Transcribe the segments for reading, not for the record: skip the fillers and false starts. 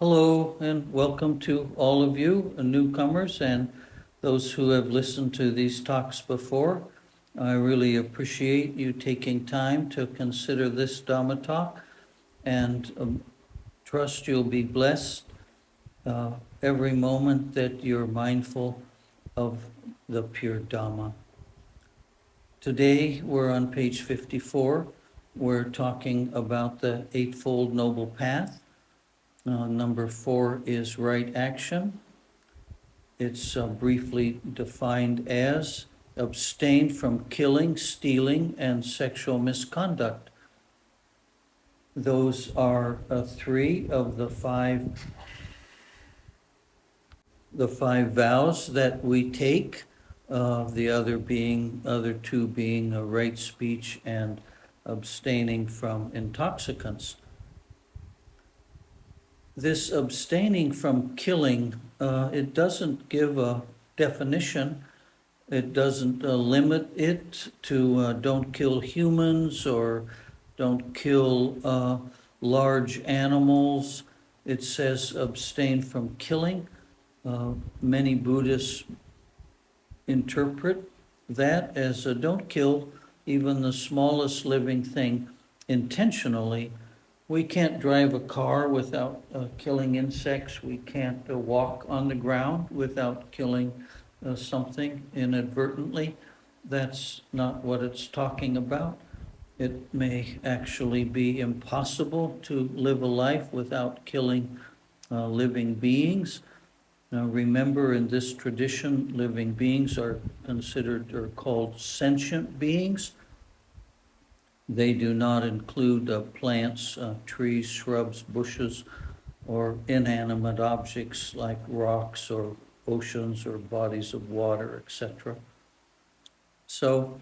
Hello and welcome to all of you, newcomers, and those who have listened to these talks before. I really appreciate you taking time to consider this Dhamma talk and trust you'll be blessed every moment that you're mindful of the pure Dhamma. Today we're on page 54. We're talking about the Eightfold Noble Path. Number 4 is right action. It's briefly defined as abstain from killing, stealing, and sexual misconduct. Those are 3 of the five vows that we take. The other 2 being right speech and abstaining from intoxicants. This abstaining from killing, it doesn't give a definition. It doesn't limit it to don't kill humans or don't kill large animals. It says abstain from killing. Many Buddhists interpret that as don't kill even the smallest living thing intentionally. We can't drive a car without killing insects. We can't walk on the ground without killing something inadvertently. That's not what it's talking about. It may actually be impossible to live a life without killing living beings. Now remember, in this tradition, living beings are considered or called sentient beings. They do not include plants, trees, shrubs, bushes, or inanimate objects like rocks or oceans or bodies of water, etc. So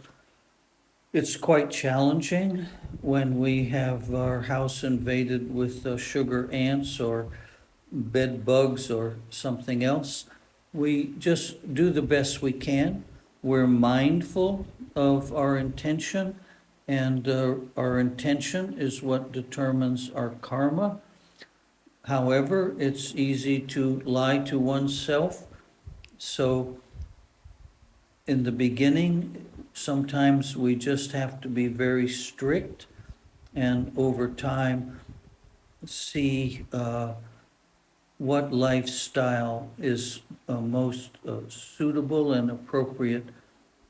it's quite challenging when we have our house invaded with sugar ants or bed bugs or something else. We just do the best we can. We're mindful of our intention, and our intention is what determines our karma. However, it's easy to lie to oneself. So in the beginning, sometimes we just have to be very strict, and over time see what lifestyle is most suitable and appropriate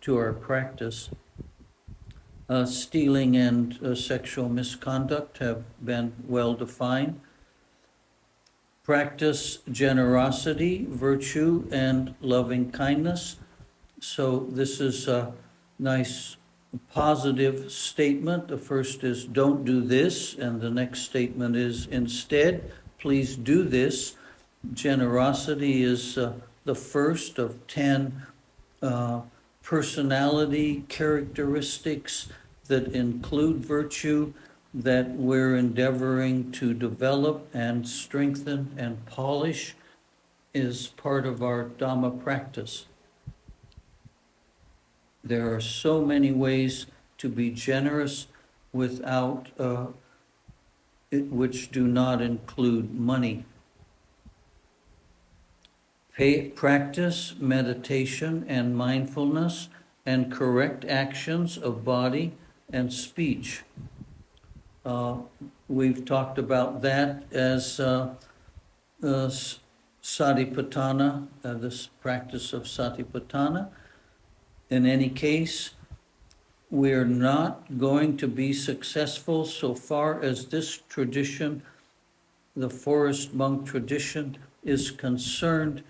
to our practice. Stealing and sexual misconduct have been well defined. Practice generosity, virtue, and loving kindness. So this is a nice positive statement. The first is don't do this, and the next statement is instead, please do this. Generosity is the first of 10 personality characteristics that include virtue that we're endeavoring to develop and strengthen and polish is part of our Dhamma practice. There are so many ways to be generous without which do not include money. Practice meditation and mindfulness and correct actions of body and speech. We've talked about that as Satipatthana, this practice of Satipatthana. In any case, we're not going to be successful so far as this tradition, the forest monk tradition, is concerned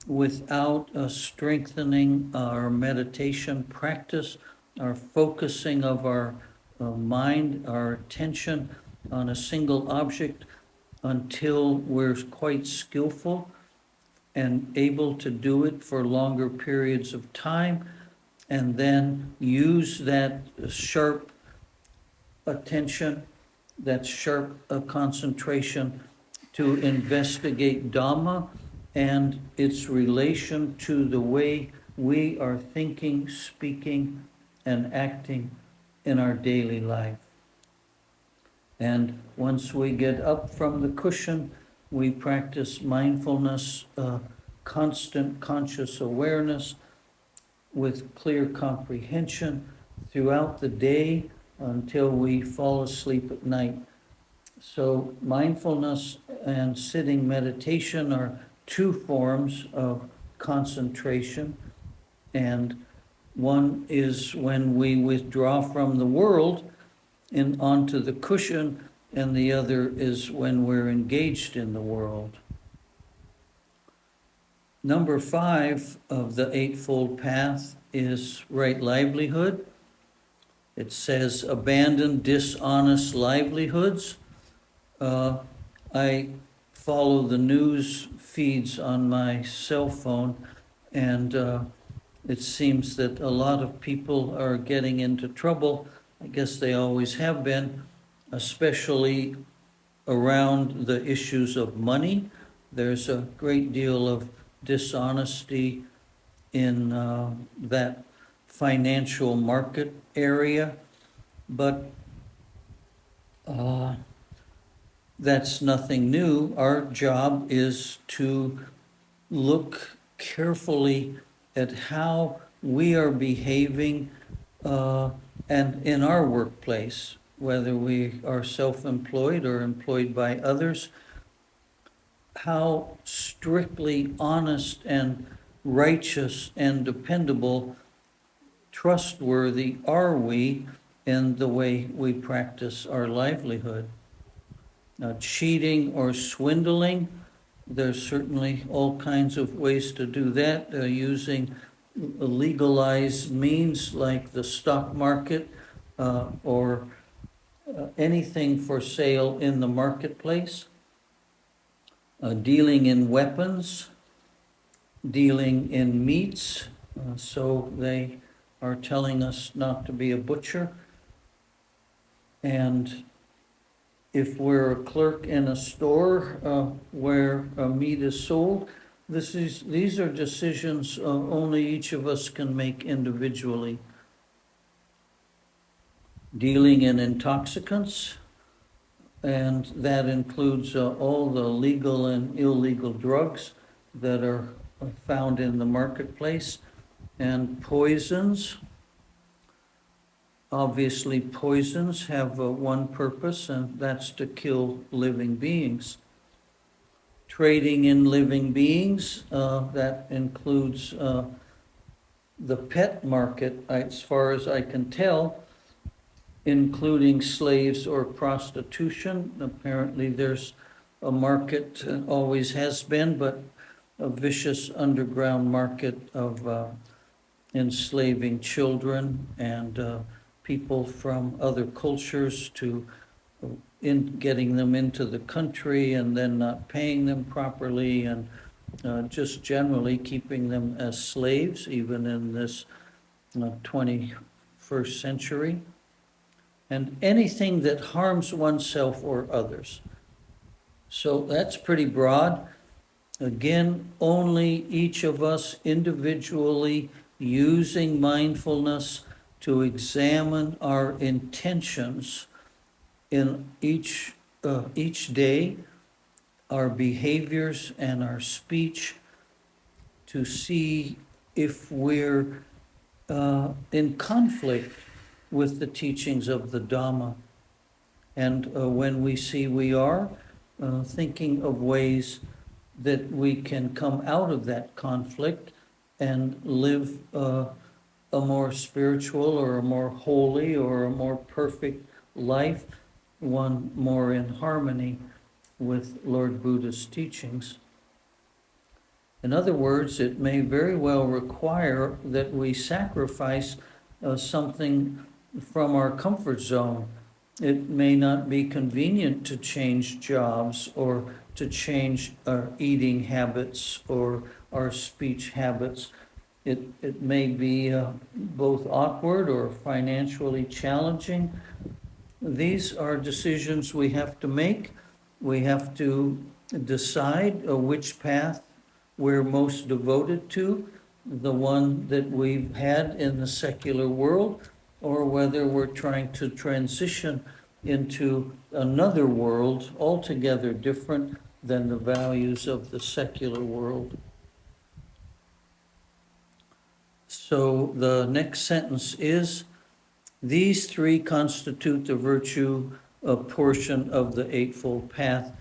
without strengthening our meditation practice, our focusing of our mind, our attention on a single object until we're quite skillful and able to do it for longer periods of time, and then use that sharp attention, that sharp concentration to investigate Dhamma and its relation to the way we are thinking, speaking, and acting in our daily life. And once we get up from the cushion, we practice mindfulness, constant conscious awareness with clear comprehension throughout the day until we fall asleep at night. So mindfulness and sitting meditation are two forms of concentration, and one is when we withdraw from the world and onto the cushion, and the other is when we're engaged in the world. Number 5 of the Eightfold Path is right livelihood. It says abandon dishonest livelihoods. I follow the news feeds on my cell phone, and it seems that a lot of people are getting into trouble. I guess they always have been, especially around the issues of money. There's a great deal of dishonesty in that financial market area, but that's nothing new. Our job is to look carefully at how we are behaving and in our workplace, whether we are self-employed or employed by others, how strictly honest and righteous and dependable, trustworthy are we in the way we practice our livelihood. Cheating or swindling, there's certainly all kinds of ways to do that, using legalized means like the stock market or anything for sale in the marketplace. Dealing in weapons, dealing in meats, so they are telling us not to be a butcher. And if we're a clerk in a store where meat is sold, these are decisions only each of us can make individually. Dealing in intoxicants, and that includes all the legal and illegal drugs that are found in the marketplace, and poisons. Obviously, poisons have one purpose, and that's to kill living beings. Trading in living beings, that includes the pet market, as far as I can tell, including slaves or prostitution. Apparently, there's a market, always has been, but a vicious underground market of enslaving children and people from other cultures to in getting them into the country and then not paying them properly, and just generally keeping them as slaves, even in this 21st century. And anything that harms oneself or others. So that's pretty broad. Again, only each of us individually using mindfulness to examine our intentions in each day, our behaviors and our speech, to see if we're in conflict with the teachings of the Dhamma. And when we see we are, thinking of ways that we can come out of that conflict and live a more spiritual or a more holy or a more perfect life, one more in harmony with Lord Buddha's teachings. In other words, it may very well require that we sacrifice something from our comfort zone. It may not be convenient to change jobs or to change our eating habits or our speech habits. It may be both awkward or financially challenging. These are decisions we have to make. We have to decide which path we're most devoted to, the one that we've had in the secular world, or whether we're trying to transition into another world altogether different, than the values of the secular world. So the next sentence is, these three constitute the virtue portion of the Eightfold Path.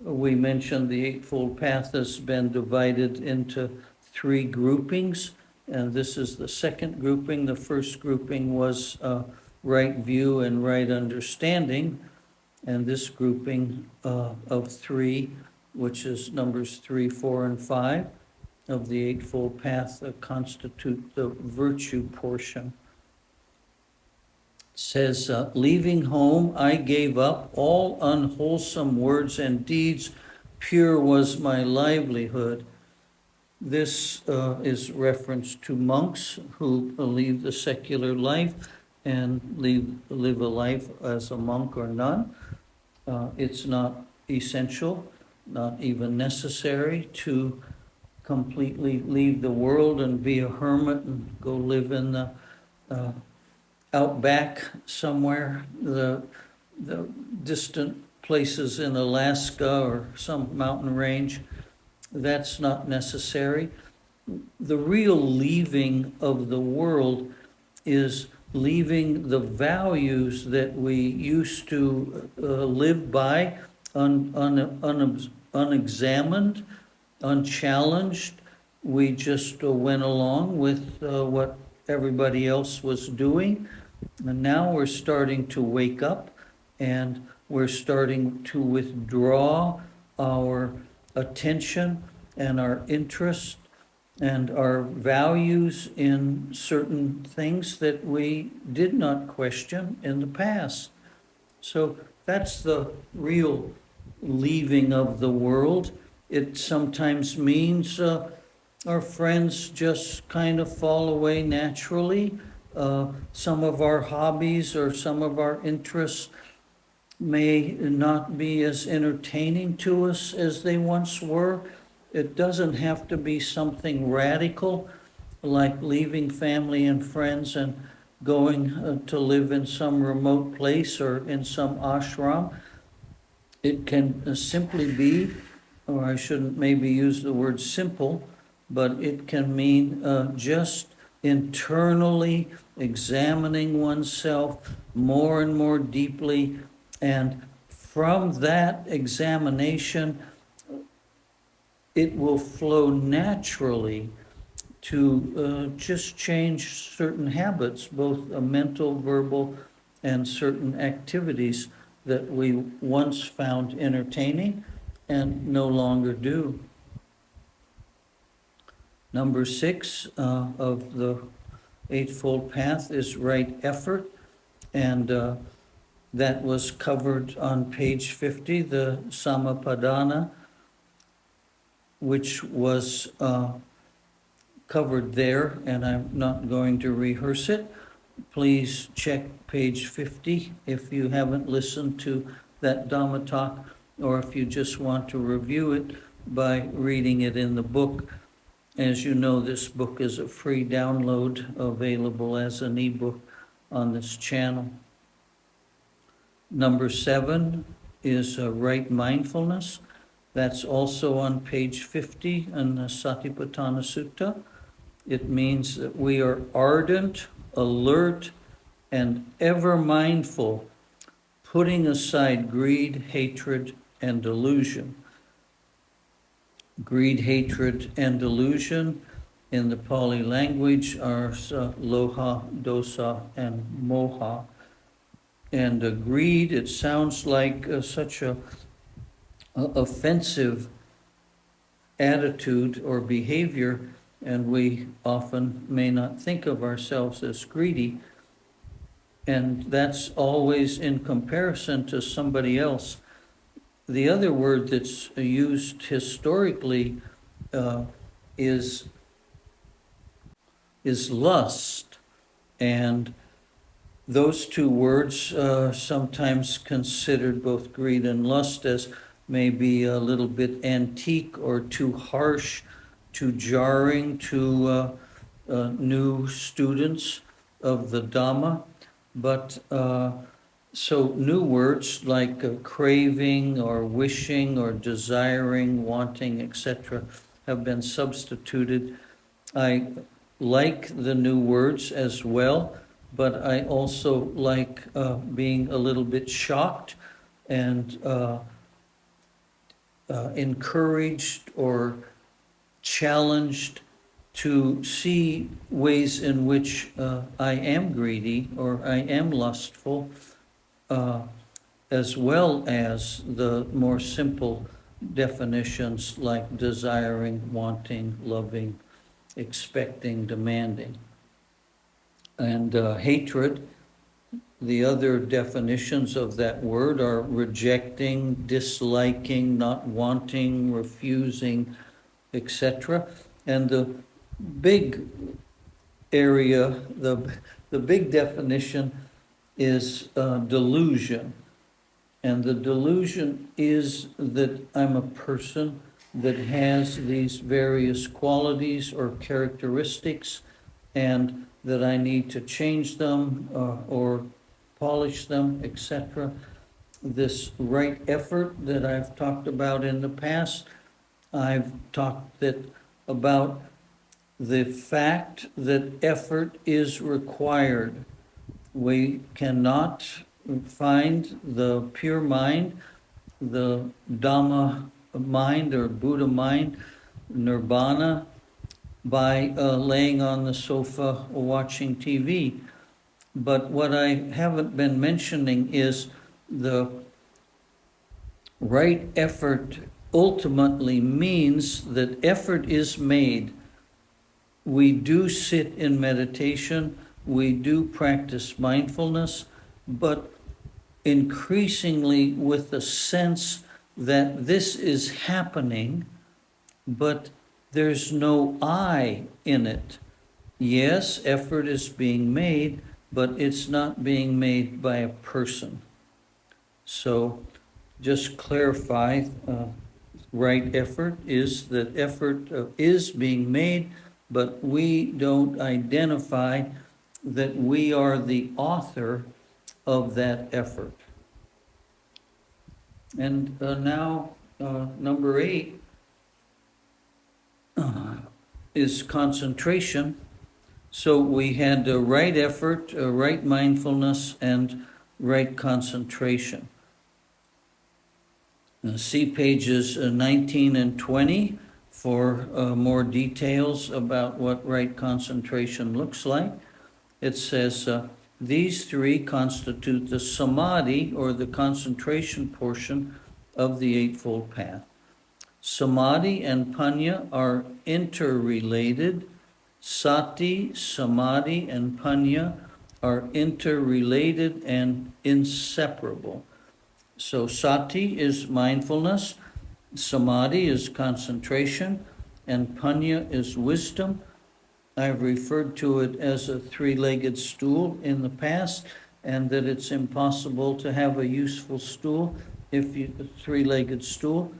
We mentioned the Eightfold Path has been divided into three groupings, and this is the second grouping. The first grouping was right view and right understanding, and this grouping of three, which is numbers 3, 4, and 5 of the Eightfold Path, constitute the virtue portion. It says, leaving home, I gave up all unwholesome words and deeds. Pure was my livelihood. This is reference to monks who leave the secular life and live a life as a monk or nun. It's not essential, not even necessary to completely leave the world and be a hermit and go live in the outback somewhere, the distant places in Alaska or some mountain range. That's not necessary. The real leaving of the world is leaving the values that we used to live by unexamined, unchallenged. We just went along with what everybody else was doing. And now we're starting to wake up, and we're starting to withdraw our attention and our interest and our values in certain things that we did not question in the past. So that's the real leaving of the world. It sometimes means our friends just kind of fall away naturally. Some of our hobbies or some of our interests may not be as entertaining to us as they once were. It doesn't have to be something radical, like leaving family and friends and going to live in some remote place or in some ashram. It can simply be, or I shouldn't maybe use the word simple, but it can mean just internally examining oneself more and more deeply, and from that examination, it will flow naturally to just change certain habits, both mental, verbal, and certain activities that we once found entertaining and no longer do. Number 6 of the Eightfold Path is right effort, and that was covered on page 50, the Samapadana, which was covered there, and I'm not going to rehearse it. Please check page 50 if you haven't listened to that Dhamma talk, or if you just want to review it by reading it in the book. As you know, this book is a free download available as an ebook on this channel. Number 7 is right mindfulness. That's also on page 50 in the Satipatthana Sutta. It means that we are ardent, alert, and ever mindful, putting aside greed, hatred, and delusion. Greed, hatred, and delusion in the Pali language are loha, dosa, and moha. And greed, it sounds like such a offensive attitude or behavior, and we often may not think of ourselves as greedy. And that's always in comparison to somebody else. The other word that's used historically is lust, and those two words sometimes considered, both greed and lust, as maybe a little bit antique or too harsh, too jarring to new students of the Dhamma. But So new words like craving or wishing or desiring, wanting, etc., have been substituted. I like the new words as well, but I also like being a little bit shocked and encouraged or challenged to see ways in which I am greedy or I am lustful, uh, as well as the more simple definitions like desiring, wanting, loving, expecting, demanding. And hatred, the other definitions of that word are rejecting, disliking, not wanting, refusing, etc. And the big area, the big definition is delusion. And the delusion is that I'm a person that has these various qualities or characteristics, and that I need to change them or polish them, etc. This right effort that I've talked about in the past, I've talked about the fact that effort is required. We cannot find the pure mind, the Dhamma mind or Buddha mind, nirvana, by laying on the sofa or watching TV. But what I haven't been mentioning is the right effort ultimately means that effort is made. We do sit in meditation, we do practice mindfulness, but increasingly with the sense that this is happening, but there's no I in it. Yes, effort is being made, but it's not being made by a person. So just clarify, right effort is that effort is being made, but we don't identify that we are the author of that effort. And now, number 8 is concentration. So we had right effort, right mindfulness, and right concentration. See pages 19 and 20 for more details about what right concentration looks like. It says, these three constitute the samadhi, or the concentration portion of the Eightfold Path. Samadhi and panya are interrelated. Sati, samadhi, and panya are interrelated and inseparable. So sati is mindfulness, samadhi is concentration, and panya is wisdom. I've referred to it as a three-legged stool in the past, and that it's impossible to have a useful stool, a three-legged stool,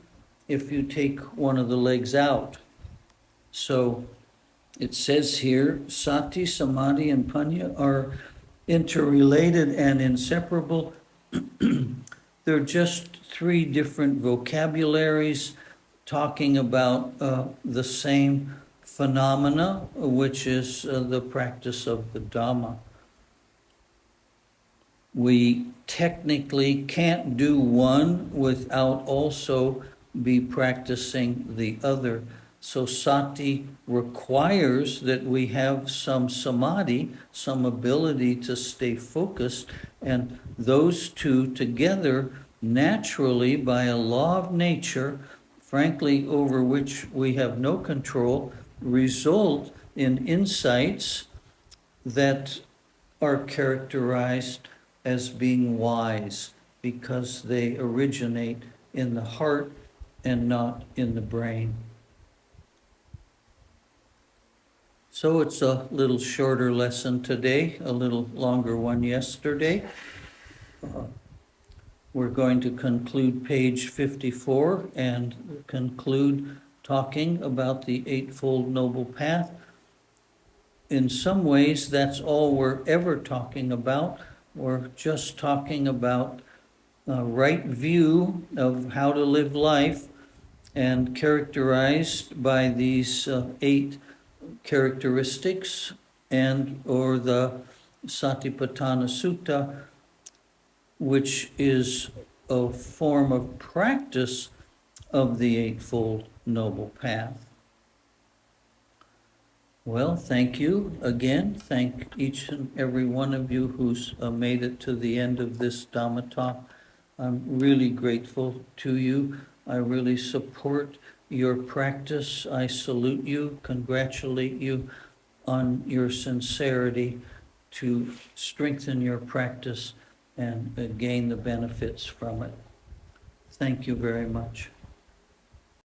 if you take one of the legs out. So it says here, sati, samadhi, and panya are interrelated and inseparable. They're just three different vocabularies talking about the same phenomena, which is the practice of the Dhamma. We technically can't do one without also be practicing the other. So sati requires that we have some samadhi, some ability to stay focused, and those two together naturally, by a law of nature, frankly, over which we have no control, result in insights that are characterized as being wise, because they originate in the heart and not in the brain. So it's a little shorter lesson today, a little longer one yesterday. We're going to conclude page 54 and conclude talking about the Eightfold Noble Path. In some ways, that's all we're ever talking about. We're just talking about a right view of how to live life, and characterized by these 8 characteristics and/or the Satipatthana Sutta, which is a form of practice of the Eightfold Noble Path. Well, thank you again. Thank each and every one of you who's made it to the end of this Dhamma talk. I'm really grateful to you. I really support your practice. I salute you, congratulate you on your sincerity to strengthen your practice and gain the benefits from it. Thank you very much.